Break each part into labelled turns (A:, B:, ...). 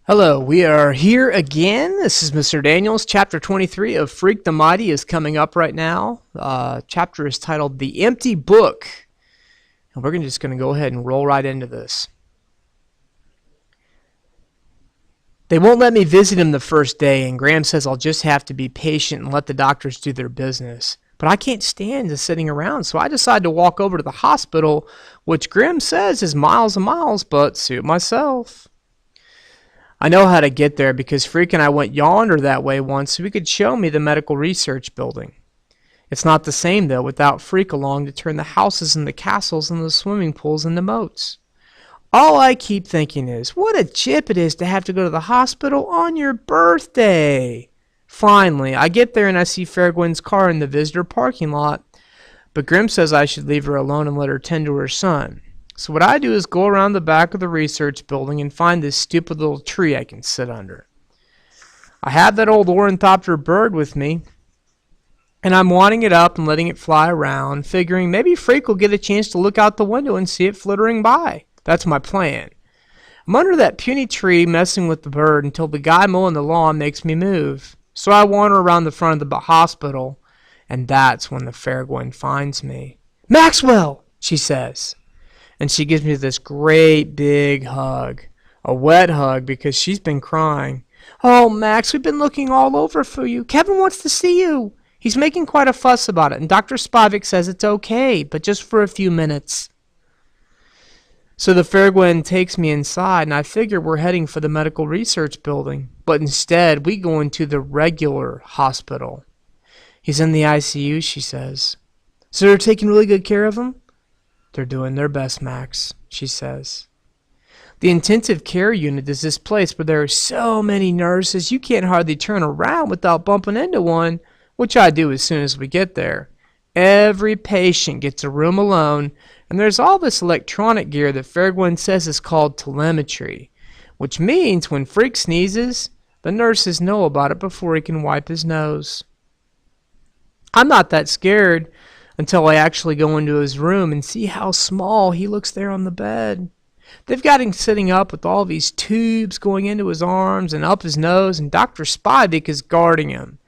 A: Hello, we are here again. This is Mr. Daniels. Chapter 23 of Freak the Mighty is coming up right now. Chapter is titled The Empty Book. And we're just going to go ahead and roll right into this. They won't let me visit him the first day, and Graham says I'll just have to be patient and let the doctors do their business. But I can't stand just sitting around, so I decide to walk over to the hospital, which Graham says is miles and miles, but suit myself. I know how to get there because Freak and I went yonder that way once so he could show me the medical research building. It's not the same, though, without Freak along to turn the houses and the castles and the swimming pools into moats. All I keep thinking is, what a chip it is to have to go to the hospital on your birthday. Finally, I get there and I see Fairgwyn's car in the visitor parking lot, but Grim says I should leave her alone and let her tend to her son. So what I do is go around the back of the research building and find this stupid little tree I can sit under. I have that old ornithopter bird with me, and I'm wanting it up and letting it fly around, figuring maybe Freak will get a chance to look out the window and see it flittering by. That's my plan. I'm under that puny tree messing with the bird until the guy mowing the lawn makes me move. So I wander around the front of the hospital, and that's when the Fairgwyn finds me. "Maxwell," she says. And she gives me this great big hug. A wet hug because she's been crying. "Oh, Max, we've been looking all over for you. Kevin wants to see you. He's making quite a fuss about it, and Dr. Spivak says it's okay, but just for a few minutes." So the Fairgwyn takes me inside, and I figure we're heading for the medical research building. But instead, we go into the regular hospital. "He's in the ICU, she says. "So they're taking really good care of him?" "They're doing their best, Max," she says. The intensive care unit is this place where there are so many nurses you can't hardly turn around without bumping into one, which I do as soon as we get there. Every patient gets a room alone, and there's all this electronic gear that Fairgwyn says is called telemetry, which means when Freak sneezes, the nurses know about it before he can wipe his nose. I'm not that scared until I actually go into his room and see how small he looks there on the bed. They've got him sitting up with all these tubes going into his arms and up his nose, and Dr. Spivak is guarding him.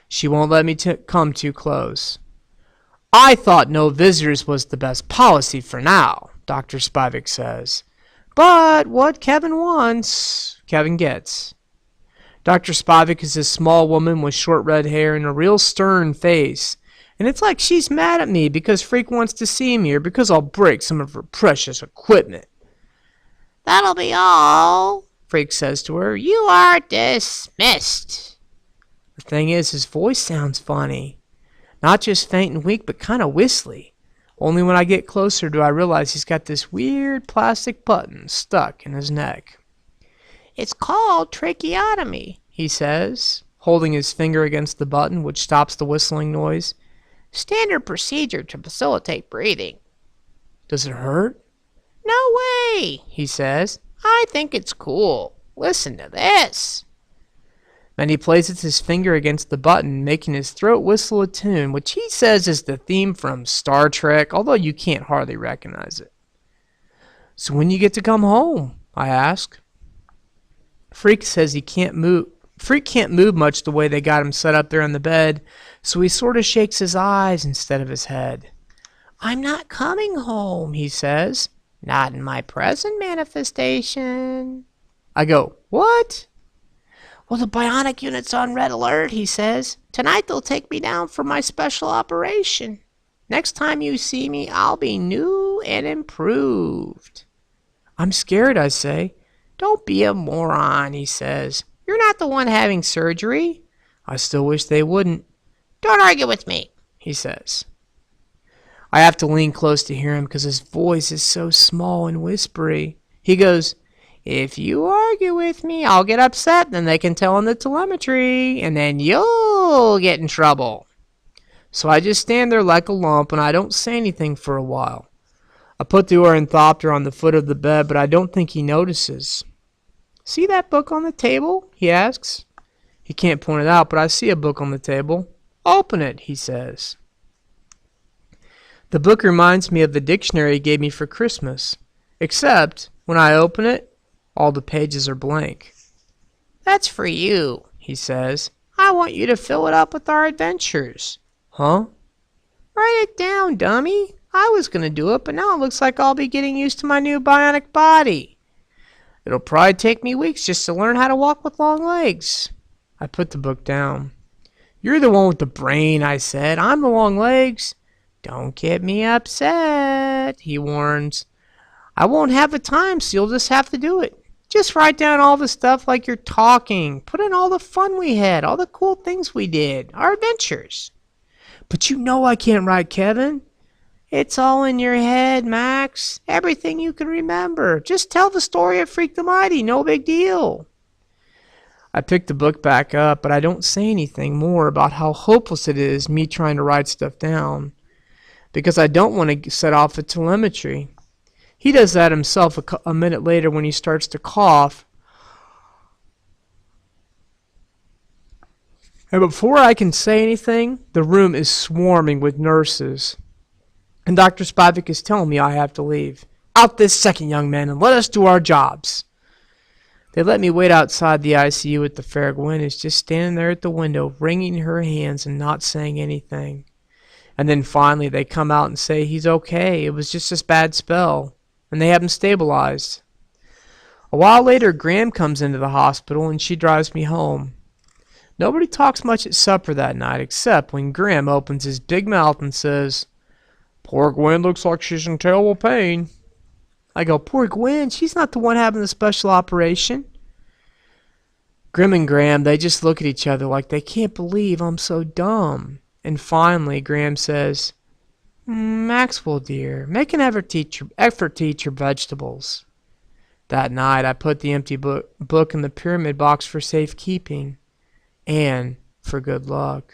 A: She won't let me come too close. "I thought no visitors was the best policy for now," Dr. Spivak says. "But what Kevin wants, Kevin gets." Dr. Spivak is a small woman with short red hair and a real stern face. And it's like she's mad at me because Freak wants to see me or because I'll break some of her precious equipment.
B: "That'll be all," Freak says to her. "You are dismissed."
A: The thing is, his voice sounds funny. Not just faint and weak, but kind of whistly. Only when I get closer do I realize he's got this weird plastic button stuck in his neck.
B: "It's called tracheotomy,"
A: he says, holding his finger against the button, which stops the whistling noise.
B: "Standard procedure to facilitate breathing."
A: "Does it hurt?"
B: "No way," he says. "I think it's cool. Listen to this."
A: And he places his finger against the button, making his throat whistle a tune, which he says is the theme from Star Trek, although you can't hardly recognize it. "So when you get to come home?" I ask. Freak says he can't move. Freak can't move much the way they got him set up there on the bed, so he sort of shakes his eyes instead of his head.
B: "I'm not coming home," he says. "Not in my present manifestation."
A: I go, "What?"
B: "Well, the bionic unit's on red alert," he says. "Tonight they'll take me down for my special operation. Next time you see me, I'll be new and improved."
A: "I'm scared," I say.
B: "Don't be a moron," he says. "You're not the one having surgery."
A: I still wish they wouldn't.
B: "Don't argue with me,"
A: he says. I have to lean close to hear him because his voice is so small and whispery. He goes, "If you argue with me, I'll get upset, then they can tell on the telemetry, and then you'll get in trouble." So I just stand there like a lump, and I don't say anything for a while. I put the ornithopter on the foot of the bed, but I don't think he notices. "See that book on the table?" he asks. He can't point it out, but I see a book on the table. "Open it," he says. The book reminds me of the dictionary he gave me for Christmas, except when I open it, all the pages are blank.
B: That's for you, he says. I want you to fill it up with our adventures.
A: Huh?
B: Write it down, dummy. I was going to do it, but now it looks like I'll be getting used to my new bionic body. It'll probably take me weeks just to learn how to walk with long legs.
A: I put the book down. You're the one with the brain, I said. I'm the long legs.
B: Don't get me upset, he warns. I won't have the time, so you'll just have to do it. Just write down all the stuff like you're talking. Put in all the fun we had, all the cool things we did, our adventures.
A: But you know I can't write, Kevin.
B: It's all in your head, Max. Everything you can remember. Just tell the story of Freak the Mighty. No big deal.
A: I pick the book back up, but I don't say anything more about how hopeless it is me trying to write stuff down, because I don't want to set off the telemetry. He does that himself a minute later when he starts to cough. And before I can say anything, the room is swarming with nurses. And Dr. Spivak is telling me I have to leave. Out this second, young man, and let us do our jobs. They let me wait outside the ICU with the fair Gwen is just standing there at the window, wringing her hands and not saying anything. And then finally they come out and say he's okay. It was just a bad spell. And they have him stabilized. A while later, Graham comes into the hospital and she drives me home. Nobody talks much at supper that night except when Graham opens his big mouth and says, "Poor Gwen looks like she's in terrible pain." I go, "Poor Gwen, she's not the one having the special operation." Grim and Graham, they just look at each other like they can't believe I'm so dumb. And finally, Graham says, "Maxwell, dear, make an effort to eat your vegetables." That night, I put the empty book in the pyramid box for safekeeping and for good luck.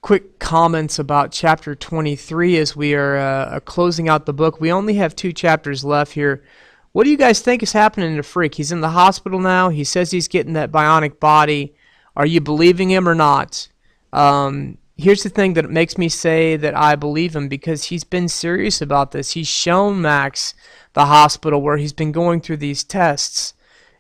A: Quick comments about chapter 23 as we are closing out the book. We only have 2 chapters left here. What do you guys think is happening to Freak? He's in the hospital now. He says he's getting that bionic body. Are you believing him or not? Here's the thing that makes me say that I believe him, because he's been serious about this. He's shown Max the hospital where he's been going through these tests.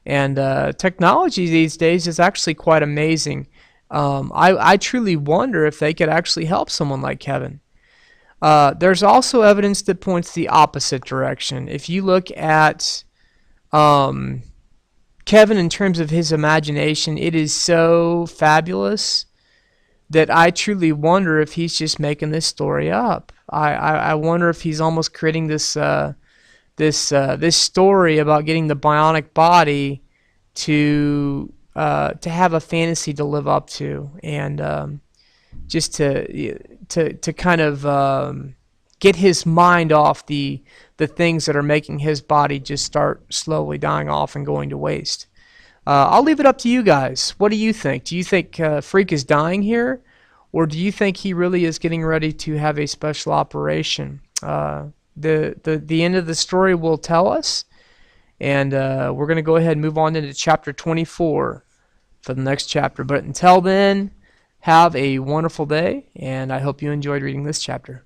A: And technology these days is actually quite amazing. I truly wonder if they could actually help someone like Kevin. There's also evidence that points the opposite direction. If you look at Kevin in terms of his imagination, it is so fabulous that I truly wonder if he's just making this story up. I wonder if he's almost creating this this story about getting the bionic body to have a fantasy to live up to, and just to kind of get his mind off the things that are making his body just start slowly dying off and going to waste. I'll leave it up to you guys. What do you think? Do you think Freak is dying here, or do you think he really is getting ready to have a special operation? The end of the story will tell us, and we're going to go ahead and move on into chapter 24 for the next chapter. But until then, have a wonderful day, and I hope you enjoyed reading this chapter.